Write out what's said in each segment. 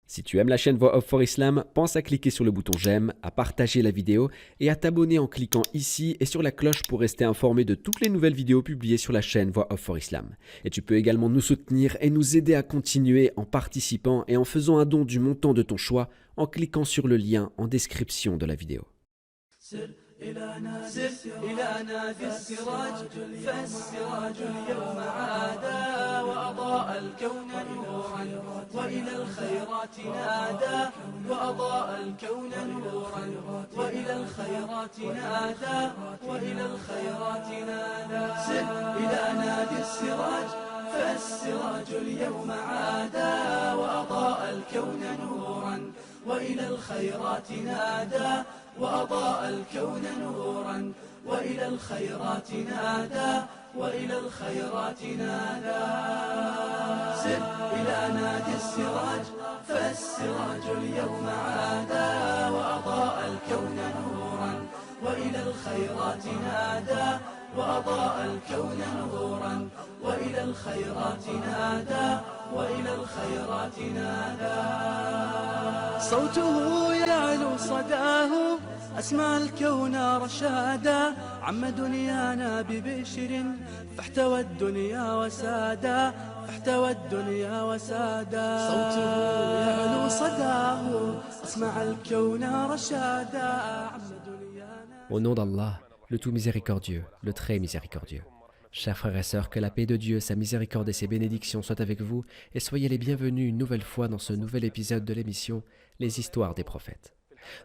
Si tu aimes la chaîne Voix of for Islam, pense à cliquer sur le bouton j'aime, à partager la vidéo et à t'abonner en cliquant ici et sur la cloche pour rester informé de toutes les nouvelles vidéos publiées sur la chaîne Voix of for Islam. Et tu peux également nous soutenir et nous aider à continuer en participant et en faisant un don du montant de ton choix en cliquant sur le lien en description de la vidéo. إلى نادي السراج فالسراج اليوم عادا وأضاء الكون نورا وإلى الخيرات نادى وأضاء الكون نورا وإلى الخيرات نادى وإلى الخيرات نادى سر إلى نادي السراج فالسراج اليوم عادا وأضاء الكون نورا وإلى الخيرات نادى وأضاء الكون نورا وإلى الخيرات نادى وإلى الخيرات نادى سر إلى نادي السراج فالسراج اليوم عادا وأضاء الكون نورا وإلى الخيرات نادى وأضاء الكون نورا وإلى الخيرات نادى وإلى الخيرات نادى صوته يعلو صداه أسمع الكون رشادا عم دنيانا ببشر فاحتوى الدنيا وسادا فاحتوى الدنيا وسادا صوته يعلو صداه أسمع الكون رشادا عم دنيانا. Au nom d'Allah, le tout miséricordieux, le très miséricordieux. Chers frères et sœurs, que la paix de Dieu, sa miséricorde et ses bénédictions soient avec vous et soyez les bienvenus une nouvelle fois dans ce nouvel épisode de l'émission Les histoires des prophètes.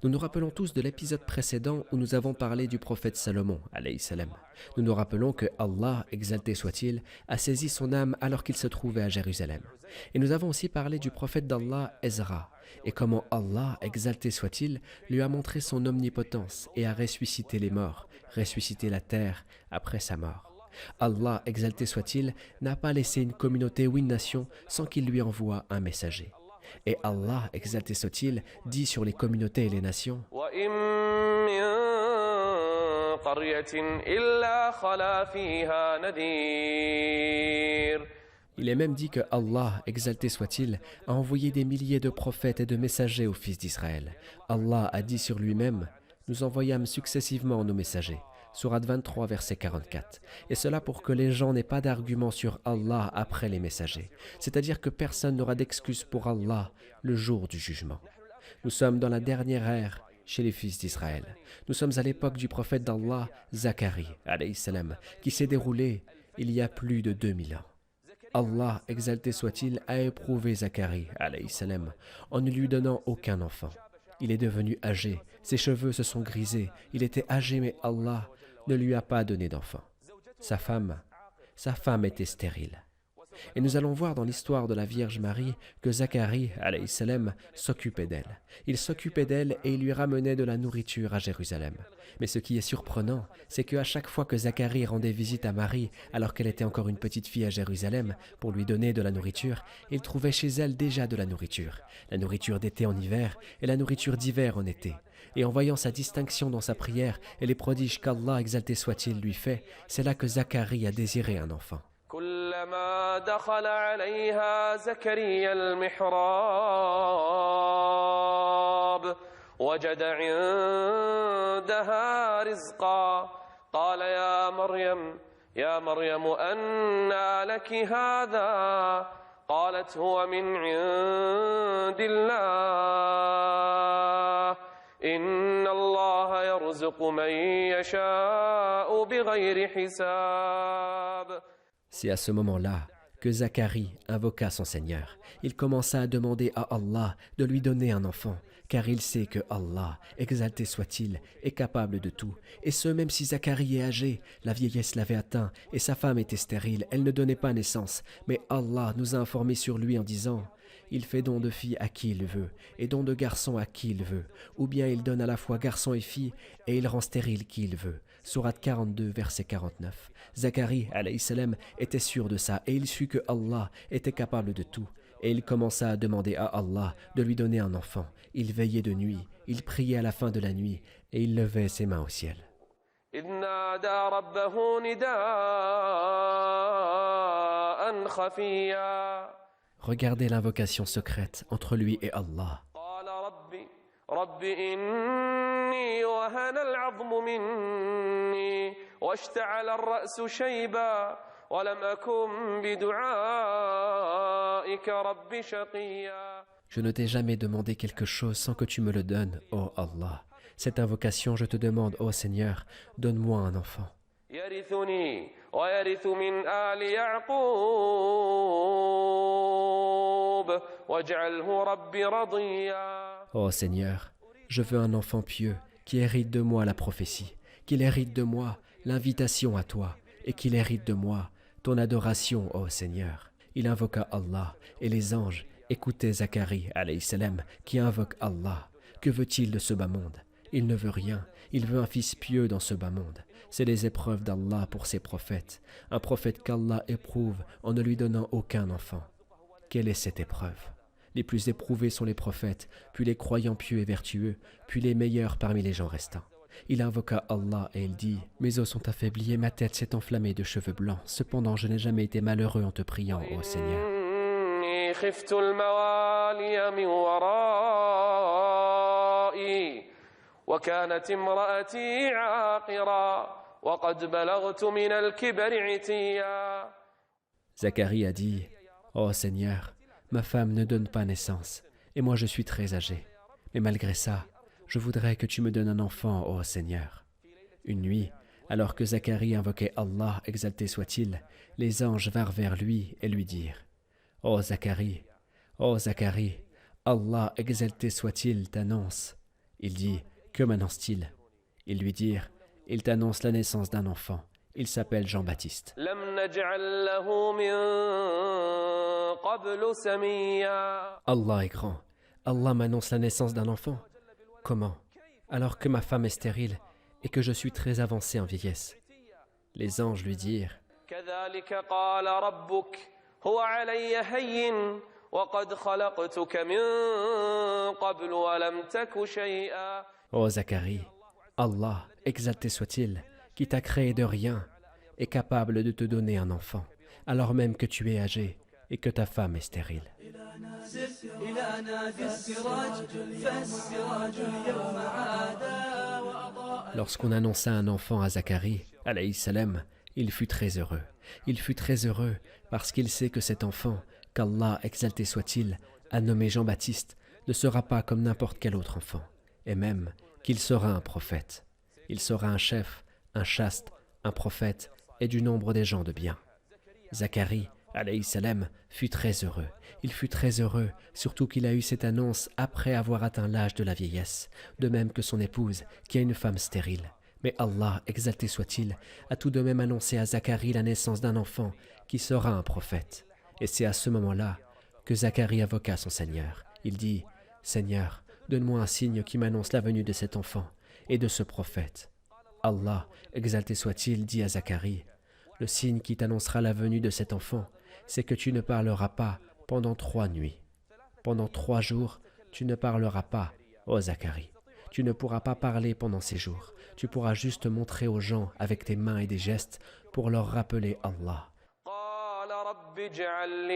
Nous nous rappelons tous de l'épisode précédent où nous avons parlé du prophète Salomon, alayhi salam. Nous nous rappelons que Allah, exalté soit-il, a saisi son âme alors qu'il se trouvait à Jérusalem. Et nous avons aussi parlé du prophète d'Allah, Ezra, et comment Allah, exalté soit-il, lui a montré son omnipotence et a ressuscité les morts, ressuscité la terre après sa mort. Allah, exalté soit-il, n'a pas laissé une communauté ou une nation sans qu'il lui envoie un messager. Et Allah, exalté soit-il, dit sur les communautés et les nations Il est même dit que Allah, exalté soit-il, a envoyé des milliers de prophètes et de messagers aux fils d'Israël. Allah a dit sur lui-même « Nous envoyâmes successivement nos messagers ». Sourate 23, verset 44. Et cela pour que les gens n'aient pas d'argument sur Allah après les messagers. C'est-à-dire que personne n'aura d'excuse pour Allah le jour du jugement. Nous sommes dans la dernière ère chez les fils d'Israël. Nous sommes à l'époque du prophète d'Allah, Zacharie, alayhi salam, qui s'est déroulé il y a plus de 2000 ans. Allah, exalté soit-il, a éprouvé Zacharie, alayhi salam, en ne lui donnant aucun enfant. Il est devenu âgé, ses cheveux se sont grisés, il était âgé mais Allah ne lui a pas donné d'enfant. Sa femme était stérile. Et nous allons voir dans l'histoire de la Vierge Marie que Zacharie, alayhi salam, s'occupait d'elle. Il s'occupait d'elle et il lui ramenait de la nourriture à Jérusalem. Mais ce qui est surprenant, c'est qu'à chaque fois que Zacharie rendait visite à Marie, alors qu'elle était encore une petite fille à Jérusalem, pour lui donner de la nourriture, il trouvait chez elle déjà de la nourriture d'été en hiver et la nourriture d'hiver en été. Et en voyant sa distinction dans sa prière et les prodiges qu'Allah, exalté soit-il, lui fait, c'est là que Zacharie a désiré un enfant. كلما دخل عليها زكريا المحراب وجد عندها رزقا قال يا مريم أنى لك هذا قالت هو من عند الله إن الله يرزق من يشاء بغير حساب. C'est à ce moment-là que Zacharie invoqua son Seigneur. Il commença à demander à Allah de lui donner un enfant, car il sait que Allah, exalté soit-il, est capable de tout. Et ce, même si Zacharie est âgé, la vieillesse l'avait atteint et sa femme était stérile, elle ne donnait pas naissance. Mais Allah nous a informés sur lui en disant « Il fait don de fille à qui il veut, et don de garçon à qui il veut, ou bien il donne à la fois garçon et fille, et il rend stérile qui il veut. » Sourate 42, verset 49. Zacharie, alayhi salam, était sûr de ça, et il sut que Allah était capable de tout. Et il commença à demander à Allah de lui donner un enfant. Il veillait de nuit, il priait à la fin de la nuit, et il levait ses mains au ciel. إذ نادى ربه نداء خفيا Regardez l'invocation secrète entre lui et Allah. قال رب إني وهن العظم مني واشتعل الرأس شيبا ولم أكن بدعائك رب شقيا. Je ne t'ai jamais demandé quelque chose sans que tu me le donnes, ô Allah. Cette invocation, je te demande, ô Seigneur, donne-moi un enfant. يرثني ويرث من آل يعقوب واجعله ربي رضيا. Ô Seigneur, je veux un enfant pieux qui hérite de moi la prophétie, qu'il hérite de moi l'invitation à toi et qu'il hérite de moi ton adoration, ô Seigneur. Il invoqua Allah et les anges écoutaient Zacharie alayhi salam qui invoque Allah. Que veut-il de ce bas monde? Il ne veut rien, il veut un fils pieux dans ce bas monde. C'est les épreuves d'Allah pour ses prophètes, un prophète qu'Allah éprouve en ne lui donnant aucun enfant. Quelle est cette épreuve? Les plus éprouvés sont les prophètes, puis les croyants pieux et vertueux, puis les meilleurs parmi les gens restants. Il invoqua Allah et il dit « Mes os sont affaiblis et ma tête s'est enflammée de cheveux blancs. Cependant, je n'ai jamais été malheureux en te priant, ô Seigneur. » إني خفت الموالي من ورائي وكانت امرأتي عاقرا وقد بلغت من الكبر عتيا. Zacharie a dit « Ô Seigneur, ma femme ne donne pas naissance, et moi je suis très âgé. Mais malgré ça, je voudrais que tu me donnes un enfant, ô Seigneur. » Une nuit, alors que Zacharie invoquait Allah, exalté soit-il, les anges vinrent vers lui et lui dirent « Ô Zacharie, Allah, exalté soit-il, t'annonce. » Il dit « Que m'annonce-t-il » Ils lui dirent « Il t'annonce la naissance d'un enfant. Il s'appelle Jean-Baptiste. » لم نجعل له من قبل سميا. Allah est grand. Allah m'annonce la naissance d'un enfant. Comment? Alors que ma femme est stérile et que je suis très avancé en vieillesse. Les anges lui dirent كذلك قال ربك هو علي هين وقد خلقتك من قبل ولم تك شيئا. Ô Zacharie, Allah, exalté soit-il, qui t'a créé de rien, est capable de te donner un enfant, alors même que tu es âgé et que ta femme est stérile. إلى نادي السراج فالسراج اليوم عادا وأضاء. Lorsqu'on annonça un enfant à Zacharie, alayhi salam, il fut très heureux. Il fut très heureux parce qu'il sait que cet enfant, qu'Allah, exalté soit-il, a nommé Jean-Baptiste, ne sera pas comme n'importe quel autre enfant, et même qu'il sera un prophète. Il sera un chef, un chaste, un prophète et du nombre des gens de bien. Zacharie, alayhi salam, fut très heureux. Il fut très heureux, surtout qu'il a eu cette annonce après avoir atteint l'âge de la vieillesse, de même que son épouse, qui est une femme stérile. Mais Allah, exalté soit-il, a tout de même annoncé à Zacharie la naissance d'un enfant qui sera un prophète. Et c'est à ce moment-là que Zacharie invoqua son Seigneur. Il dit « Seigneur, donne-moi un signe qui m'annonce la venue de cet enfant et de ce prophète. » Allah, exalté soit-il, dit à Zacharie « Le signe qui t'annoncera la venue de cet enfant, c'est que tu ne parleras pas pendant 3 nuits. Pendant 3 jours, tu ne parleras pas, ô Zacharie. Tu ne pourras pas parler pendant ces jours. Tu pourras juste montrer aux gens avec tes mains et des gestes pour leur rappeler Allah. قال رب اجعل لي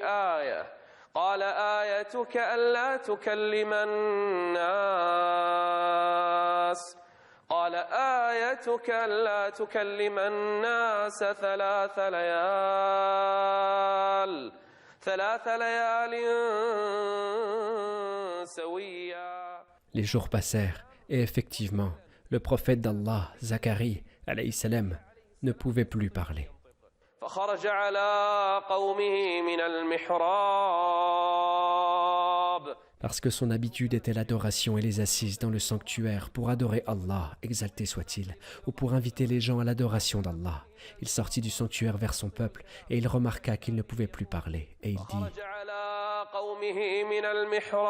آية قال آيتك ألا تكلم الناس قال آيتك ألا تكلم الناس 3 ليال سويا. Les jours passèrent, et effectivement, le prophète d'Allah, Zacharie, alayhi salam, ne pouvait plus parler. فخرج على قومه من المحراب. Parce que son habitude était l'adoration et les assises dans le sanctuaire pour adorer Allah, exalté soit-il, ou pour inviter les gens à l'adoration d'Allah. Il sortit du sanctuaire vers son peuple et il remarqua qu'il ne pouvait plus parler. Et il dit خرج على قومه من المحراب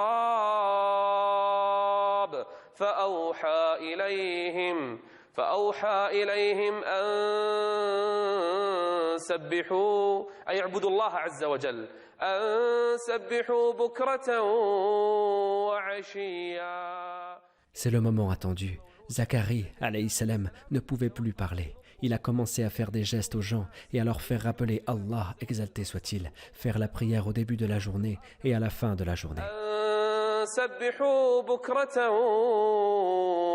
فأوحى إليهم أن سبحوا أي اعبدوا الله عز وجل أن سبحوا بكرة وعشيا. C'est le moment attendu. Zacharie, alayhi salam, ne pouvait plus parler. Il a commencé à faire des gestes aux gens et à leur faire rappeler Allah, exalté soit-il, faire la prière au début de la journée et à la fin de la journée. سبحوا بكرة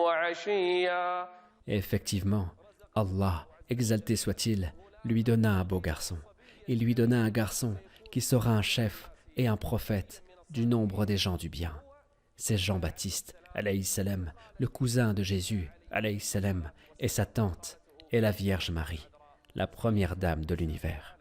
وعشيا. Et effectivement, Allah, exalté soit-il, lui donna un beau garçon. Il lui donna un garçon qui sera un chef et un prophète du nombre des gens du bien. C'est Jean-Baptiste, alayhi salam, le cousin de Jésus, alayhi salam, et sa tante est la Vierge Marie, la première dame de l'univers.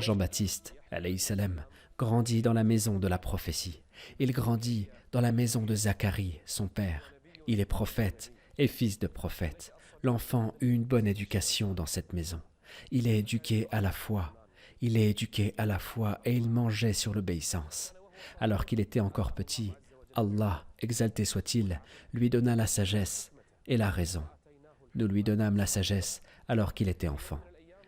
Jean-Baptiste, alayhi salam, grandit dans la maison de la prophétie. Il grandit dans la maison de Zacharie, son père. Il est prophète et fils de prophète. L'enfant eut une bonne éducation dans cette maison. Il est éduqué à la foi. Il est éduqué à la foi et il mangeait sur l'obéissance. Alors qu'il était encore petit, Allah, exalté soit-il, lui donna la sagesse et la raison. Nous lui donnâmes la sagesse alors qu'il était enfant.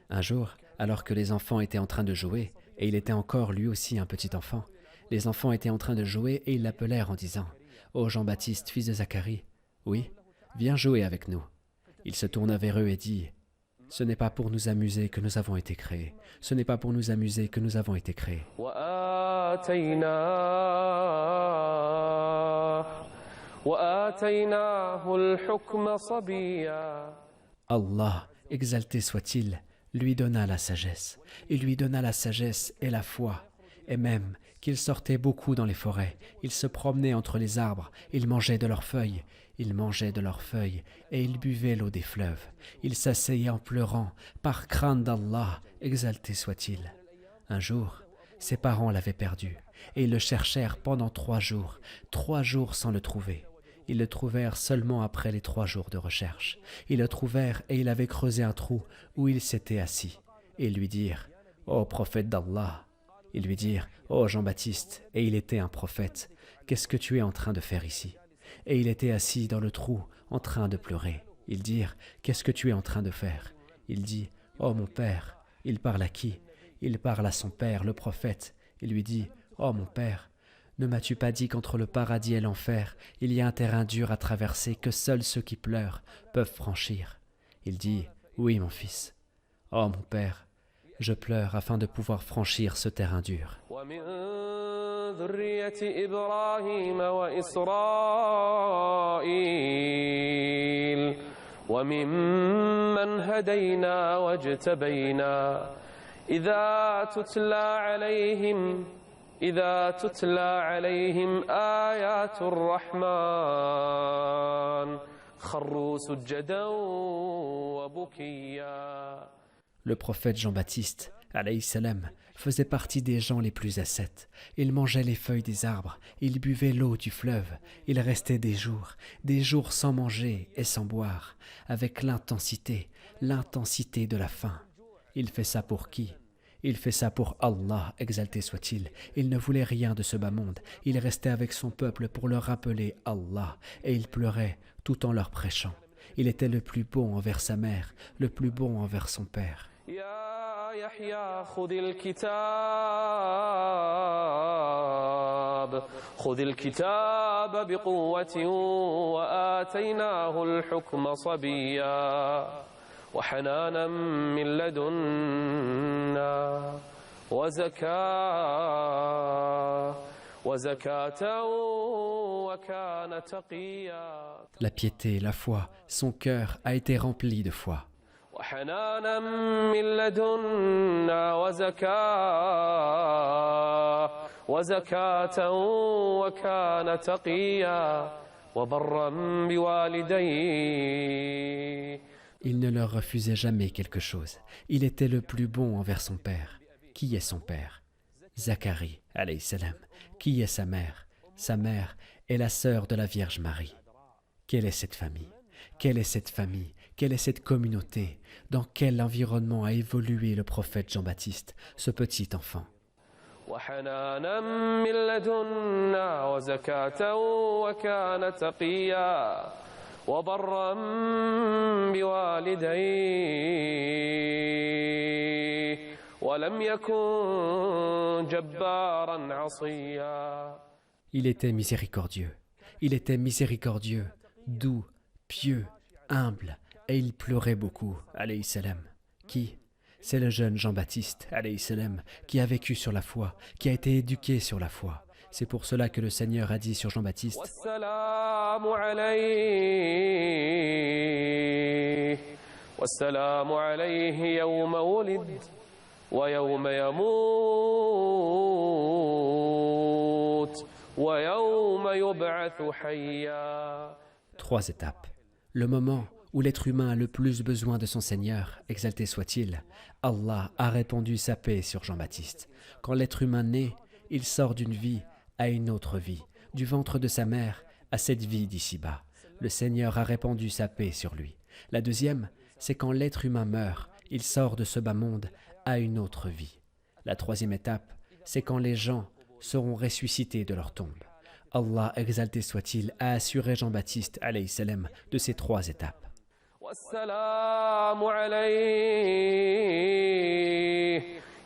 Un jour, alors que les enfants étaient en train de jouer, et il était encore lui aussi un petit enfant, les enfants étaient en train de jouer et ils l'appelèrent en disant « Ô Jean-Baptiste, fils de Zacharie, oui, viens jouer avec nous. » Il se tourna vers eux et dit « Ce n'est pas pour nous amuser que nous avons été créés. Ce n'est pas pour nous amuser que nous avons été créés. » Allah, exalté soit-il, lui donna la sagesse. Il lui donna la sagesse et la foi. Et même qu'il sortait beaucoup dans les forêts, il se promenait entre les arbres, il mangeait de leurs feuilles. Il mangeait de leurs feuilles et il buvait l'eau des fleuves. Il s'asseyait en pleurant, par crainte d'Allah, exalté soit-il. Un jour, ses parents l'avaient perdu et ils le cherchèrent pendant 3 jours sans le trouver. Ils le trouvèrent seulement après les 3 jours de recherche. Ils le trouvèrent et il avait creusé un trou où il s'était assis. Et ils lui dirent « Ô prophète d'Allah !» Ils lui dirent « Ô Jean-Baptiste !» Et il était un prophète. « Qu'est-ce que tu es en train de faire ici ?» Et il était assis dans le trou, en train de pleurer. Ils dirent « Qu'est-ce que tu es en train de faire ?» Il dit « Oh mon père !» Il parle à qui? Il parle à son père, le prophète. Il lui dit « Oh mon père !» Ne m'as-tu pas dit qu'entre le paradis et l'enfer, il y a un terrain dur à traverser que seuls ceux qui pleurent peuvent franchir? Il dit, oui mon fils. Oh mon père, je pleure afin de pouvoir franchir ce terrain dur. إذا تتلى عليهم آيات الرحمن خروا سجدا وبكيا. Le prophète Jean-Baptiste, alayhi salam, faisait partie des gens les plus ascètes. Il mangeait les feuilles des arbres, il buvait l'eau du fleuve, il restait des jours sans manger et sans boire, avec l'intensité de la faim. Il fait ça pour qui? Il fait ça pour Allah, exalté soit-il. Il ne voulait rien de ce bas monde. Il restait avec son peuple pour leur rappeler Allah, et il pleurait tout en leur prêchant. Il était le plus bon envers sa mère, le plus bon envers son père. يا يحيى خذ الكتاب بقوة وآتيناه الحكم صبيا وحنانا من لدنا وزكاة وكان تقيا. La piété, la foi, son cœur a été rempli de foi. وحنانا من لدنا وزكاة وكان تقيا وبرا بوالديه. Il ne leur refusait jamais quelque chose. Il était le plus bon envers son père. Qui est son père? Zacharie, alayhi salam. Qui est sa mère? Sa mère est la sœur de la Vierge Marie. Quelle est cette famille? Quelle est cette famille? Quelle est cette communauté? Dans quel environnement a évolué le prophète Jean-Baptiste, ce petit enfant? وحنانا من لدنا وزكاة وكان تقيا وبرا بوالديه ولم يكن جبارا عصيا. Il était miséricordieux. Il était miséricordieux, doux, pieux, humble, et il pleurait beaucoup, alayhi salam. Qui? C'est le jeune Jean-Baptiste, alayhi salam, qui a vécu sur la foi, qui a été éduqué sur la foi. C'est pour cela que le Seigneur a dit sur Jean-Baptiste: والسلام عليه والسلام عليه يوم ولد ويوم يموت ويوم يبعث حيا. 3 étapes. Le moment où l'être humain a le plus besoin de son Seigneur, exalté soit-il, Allah a répandu sa paix sur Jean-Baptiste. Quand l'être humain naît, il sort d'une vie à une autre vie, du ventre de sa mère à cette vie d'ici-bas. Le Seigneur a répandu sa paix sur lui. La deuxième, c'est quand l'être humain meurt, il sort de ce bas monde à une autre vie. La troisième étape, c'est quand les gens seront ressuscités de leur tombe. Allah, exalté soit-il, a assuré Jean-Baptiste, alayhi salam, de ces 3 étapes. والسلام عليه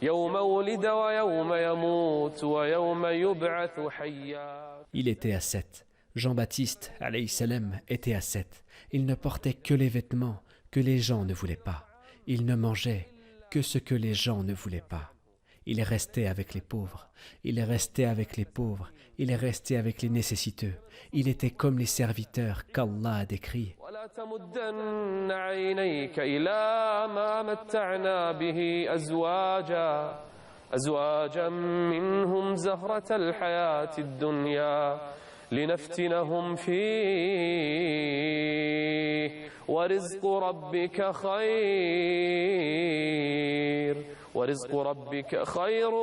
يوم ولد ويوم يموت ويوم يبعث حيا. Il était ascète. Jean-Baptiste, alayhi salam, était ascète. Il ne portait que les vêtements que les gens ne voulaient pas. Il ne mangeait que ce que les gens ne voulaient pas. Il est resté avec les pauvres. Il est resté avec les pauvres. Il est resté avec les nécessiteux. Il était comme les serviteurs qu'Allah a décrits. ولا تمدن عينيك إلى ما متعنا به أزواجا منهم زهرة الحياة الدنيا لنفتنهم فيه ورزق ربك خير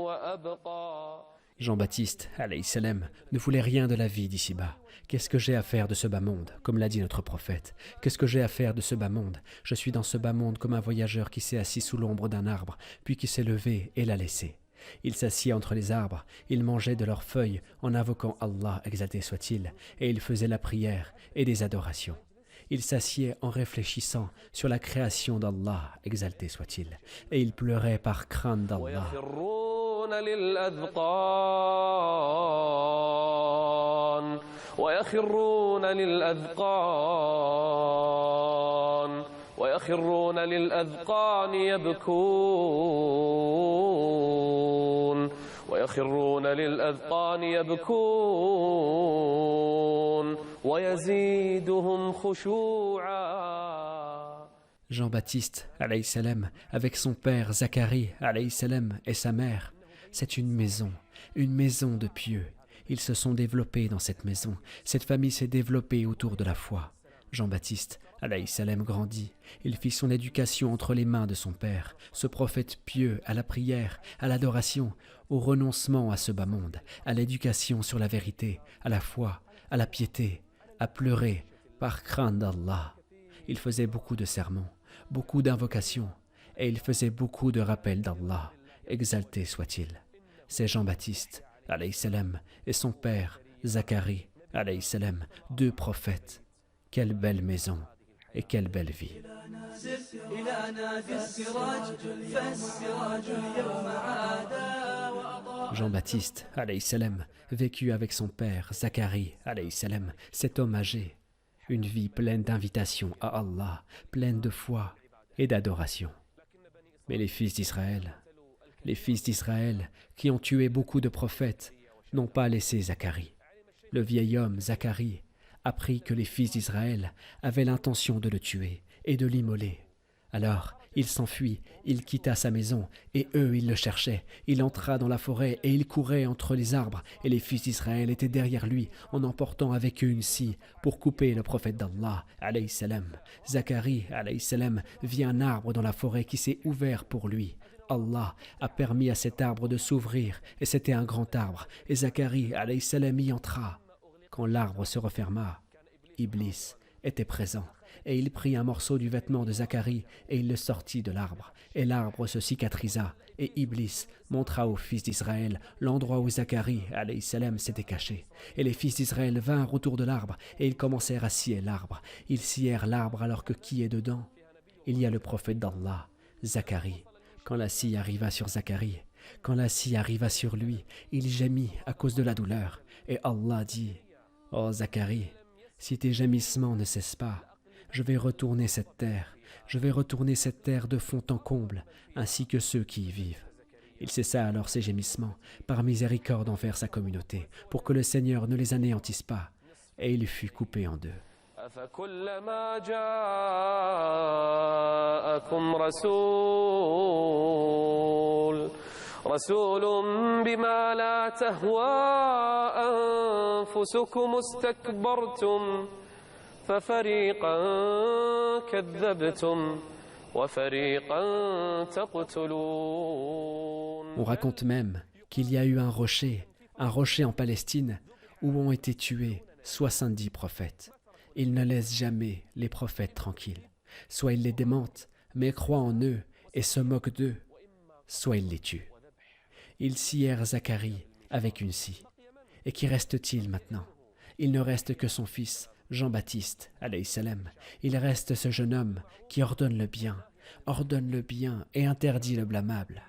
وأبقى. Jean-Baptiste, alayhi salam, ne voulait rien de la vie d'ici-bas. Qu'est-ce que j'ai à faire de ce bas monde, comme l'a dit notre prophète? Qu'est-ce que j'ai à faire de ce bas monde? Je suis dans ce bas monde comme un voyageur qui s'est assis sous l'ombre d'un arbre, puis qui s'est levé et l'a laissé. Il s'assied entre les arbres, il mangeait de leurs feuilles en invoquant Allah, exalté soit-il, et il faisait la prière et des adorations. Il s'assied en réfléchissant sur la création d'Allah, exalté soit-il, et il pleurait par crainte d'Allah. ويخرون للأذقان يبكون ويزيدهم خشوعا. Jean-Baptiste, alayhi salam, avec son père Zacharie, alayhi salam, et sa mère, c'est une maison de pieux. Ils se sont développés dans cette maison. Cette famille s'est développée autour de la foi. Jean-Baptiste, alayhi salam, grandit. Il fit son éducation entre les mains de son père, ce prophète pieux à la prière, à l'adoration, au renoncement à ce bas monde, à l'éducation sur la vérité, à la foi, à la piété, à pleurer par crainte d'Allah. Il faisait beaucoup de sermons, beaucoup d'invocations, et il faisait beaucoup de rappels d'Allah, exalté soit-il. C'est Jean-Baptiste, alayhi salam, et son père, Zacharie, alayhi salam, 2 prophètes. Quelle belle maison et quelle belle vie. Jean-Baptiste, alayhi salam, vécut avec son père, Zacharie, alayhi salam, cet homme âgé. Une vie pleine d'invitations à Allah, pleine de foi et d'adoration. Mais les fils d'Israël qui ont tué beaucoup de prophètes, n'ont pas laissé Zacharie. Le vieil homme, Zacharie, apprit que les fils d'Israël avaient l'intention de le tuer et de l'immoler. Alors, il s'enfuit, il quitta sa maison, et eux, ils le cherchaient. Il entra dans la forêt, et il courait entre les arbres, et les fils d'Israël étaient derrière lui, en emportant avec eux une scie, pour couper le prophète d'Allah, alayhi salam. Zacharie, alayhi salam, vit un arbre dans la forêt qui s'est ouvert pour lui. Allah a permis à cet arbre de s'ouvrir, et c'était un grand arbre, et Zacharie, alayhi salam, y entra. Quand l'arbre se referma, Iblis était présent, et il prit un morceau du vêtement de Zacharie, et il le sortit de l'arbre, et l'arbre se cicatrisa, et Iblis montra aux fils d'Israël l'endroit où Zacharie, alayhi salam, s'était caché. Et les fils d'Israël vinrent autour de l'arbre, et ils commencèrent à scier l'arbre. Ils scièrent l'arbre alors que qui est dedans? Il y a le prophète d'Allah, Zacharie. Quand la scie arriva sur Zacharie, Quand la scie arriva sur lui, il gémit à cause de la douleur. Et Allah dit, « Oh Zacharie, si tes gémissements ne cessent pas, je vais retourner cette terre. Je vais retourner cette terre de fond en comble, ainsi que ceux qui y vivent. » Il cessa alors ses gémissements, par miséricorde envers sa communauté, pour que le Seigneur ne les anéantisse pas, et il fut coupé en deux. أفكلما جاءكم رسول بما لا تهوى أنفسكم استكبرتم ففريقا كذبتم وفريقا تقتلون. On raconte même qu'il y a eu un rocher en Palestine, où ont été tués 70 prophètes. Il ne laisse jamais les prophètes tranquilles. Soit il les démente, mais croit en eux et se moque d'eux, soit il les tue. Ils scièrent Zacharie avec une scie. Et qu'y reste-t-il maintenant? Il ne reste que son fils, Jean-Baptiste, alayhi salam. Il reste ce jeune homme qui ordonne le bien et interdit le blâmable.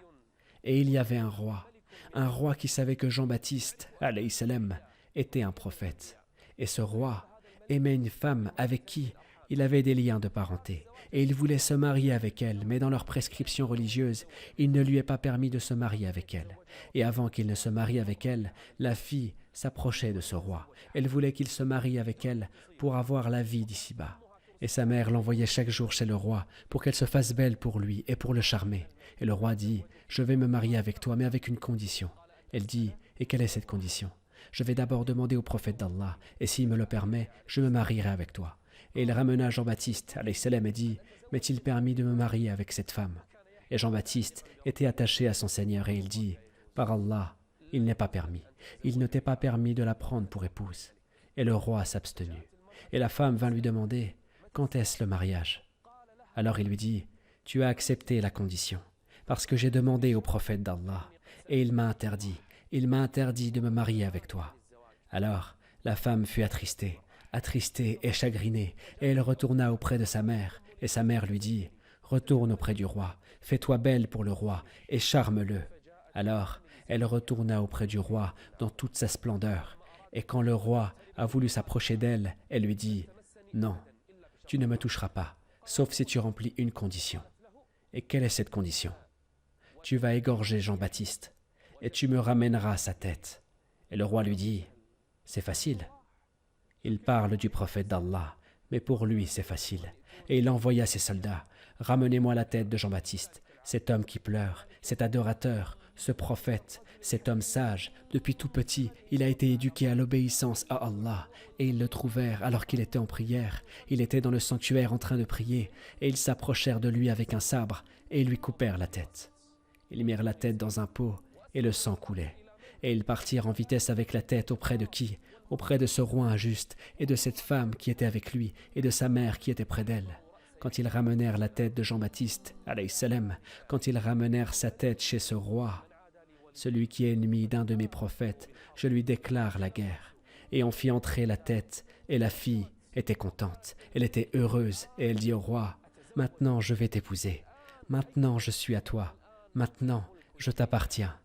Et il y avait un roi qui savait que Jean-Baptiste, alayhi salam, était un prophète. Et ce roi aimait une femme avec qui il avait des liens de parenté, et il voulait se marier avec elle, mais dans leurs prescriptions religieuses, il ne lui est pas permis de se marier avec elle. Et avant qu'il ne se marie avec elle, la fille s'approchait de ce roi. Elle voulait qu'il se marie avec elle pour avoir la vie d'ici-bas. Et sa mère l'envoyait chaque jour chez le roi pour qu'elle se fasse belle pour lui et pour le charmer. Et le roi dit, « Je vais me marier avec toi, mais avec une condition. » Elle dit, « Et quelle est cette condition ? Je vais d'abord demander au prophète d'Allah, et s'il me le permet, je me marierai avec toi. » Et il ramena Jean-Baptiste, alayhi salam, et dit, « M'est-il permis de me marier avec cette femme ?» Et Jean-Baptiste était attaché à son Seigneur, et il dit, « Par Allah, il n'est pas permis. Il ne t'est pas permis de la prendre pour épouse. » Et le roi s'abstenut. Et la femme vint lui demander, « Quand est-ce le mariage ?» Alors il lui dit, « Tu as accepté la condition, parce que j'ai demandé au prophète d'Allah, et il m'a interdit de me marier avec toi. » Alors la femme fut attristée et chagrinée, et elle retourna auprès de sa mère, et sa mère lui dit, « Retourne auprès du roi, fais-toi belle pour le roi, et charme-le. » Alors elle retourna auprès du roi dans toute sa splendeur, et quand le roi a voulu s'approcher d'elle, elle lui dit, « Non, tu ne me toucheras pas, sauf si tu remplis une condition. » Et quelle est cette condition? « Tu vas égorger Jean-Baptiste, et tu me ramèneras sa tête. » Et le roi lui dit, « C'est facile. » Il parle du prophète d'Allah, mais pour lui c'est facile. Et il envoya ses soldats, « Ramenez-moi la tête de Jean-Baptiste, cet homme qui pleure, cet adorateur, ce prophète, cet homme sage. Depuis tout petit, il a été éduqué à l'obéissance à Allah. » Et ils le trouvèrent alors qu'il était en prière. Il était dans le sanctuaire en train de prier, et ils s'approchèrent de lui avec un sabre, et ils lui coupèrent la tête. Ils mirent la tête dans un pot, et le sang coulait. Et ils partirent en vitesse avec la tête auprès de qui? Auprès de ce roi injuste, et de cette femme qui était avec lui, et de sa mère qui était près d'elle. Quand ils ramenèrent la tête de Jean-Baptiste, alayhi salam, quand ils ramenèrent sa tête chez ce roi, celui qui est ennemi d'un de mes prophètes, je lui déclare la guerre. Et on fit entrer la tête, et la fille était contente, elle était heureuse, et elle dit au roi, « Maintenant je vais t'épouser, maintenant je suis à toi, maintenant je t'appartiens. »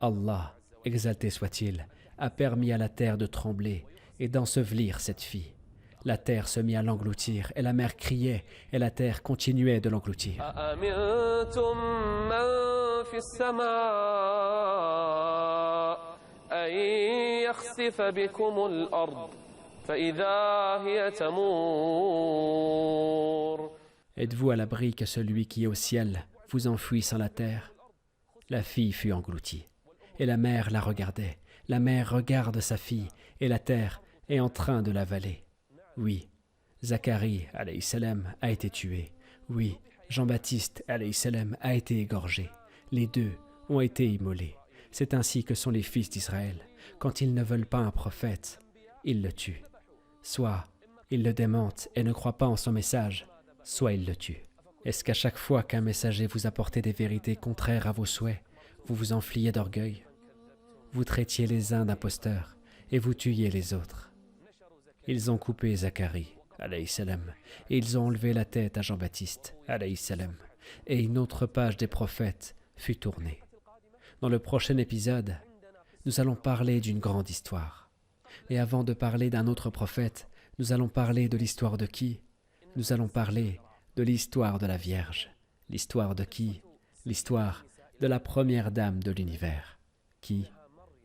Allah, exalté soit-il, a permis à la terre de trembler et d'ensevelir cette fille. La terre se mit à l'engloutir, et la mer criait, et la terre continuait de l'engloutir. أأمنتم من في السماء أن يخسف بكم الأرض فإذا هي تمور. Êtes-vous à l'abri que celui qui est au ciel vous enfuit sans la terre? La fille fut engloutie, et la mère la regardait. La mère regarde sa fille, et la terre est en train de l'avaler. Oui, Zacharie, alayhi salam, a été tué. Oui, Jean-Baptiste, alayhi salam, a été égorgé. Les deux ont été immolés. C'est ainsi que sont les fils d'Israël. Quand ils ne veulent pas un prophète, ils le tuent. Soit ils le démentent et ne croient pas en son message, soit ils le tuent. Est-ce qu'à chaque fois qu'un messager vous apportait des vérités contraires à vos souhaits, vous vous enfliez d'orgueil? Vous traitiez les uns d'imposteurs et vous tuiez les autres. Ils ont coupé Zacharie, alayhi salam, et ils ont enlevé la tête à Jean-Baptiste, alayhi salam, et une autre page des prophètes fut tournée. Dans le prochain épisode, nous allons parler d'une grande histoire. Et avant de parler d'un autre prophète, nous allons parler de l'histoire de qui? Nous allons parler de l'histoire de la Vierge. L'histoire de qui? L'histoire de la première dame de l'univers. Qui?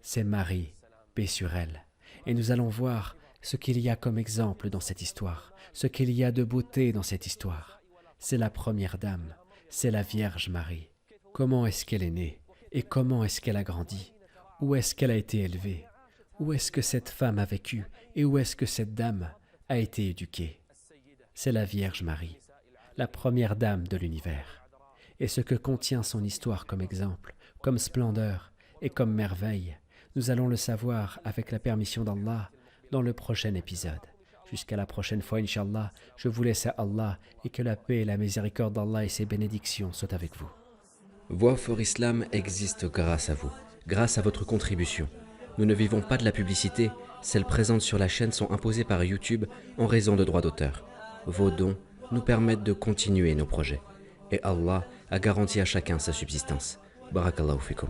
C'est Marie, paix sur elle. Et nous allons voir ce qu'il y a comme exemple dans cette histoire, ce qu'il y a de beauté dans cette histoire. C'est la première dame, c'est la Vierge Marie. Comment est-ce qu'elle est née? Et comment est-ce qu'elle a grandi? Où est-ce qu'elle a été élevée? Où est-ce que cette femme a vécu? Et où est-ce que cette dame a été éduquée? C'est la Vierge Marie, la première dame de l'univers. Et ce que contient son histoire comme exemple, comme splendeur et comme merveille, nous allons le savoir avec la permission d'Allah dans le prochain épisode. Jusqu'à la prochaine fois, Inch'Allah, je vous laisse à Allah et que la paix et la miséricorde d'Allah et ses bénédictions soient avec vous. Voix for Islam existe grâce à vous, grâce à votre contribution. Nous ne vivons pas de la publicité, celles présentes sur la chaîne sont imposées par YouTube en raison de droits d'auteur. Vos dons nous permettent de continuer nos projets. Et Allah a garanti à chacun sa subsistance. Barakallahu fikum.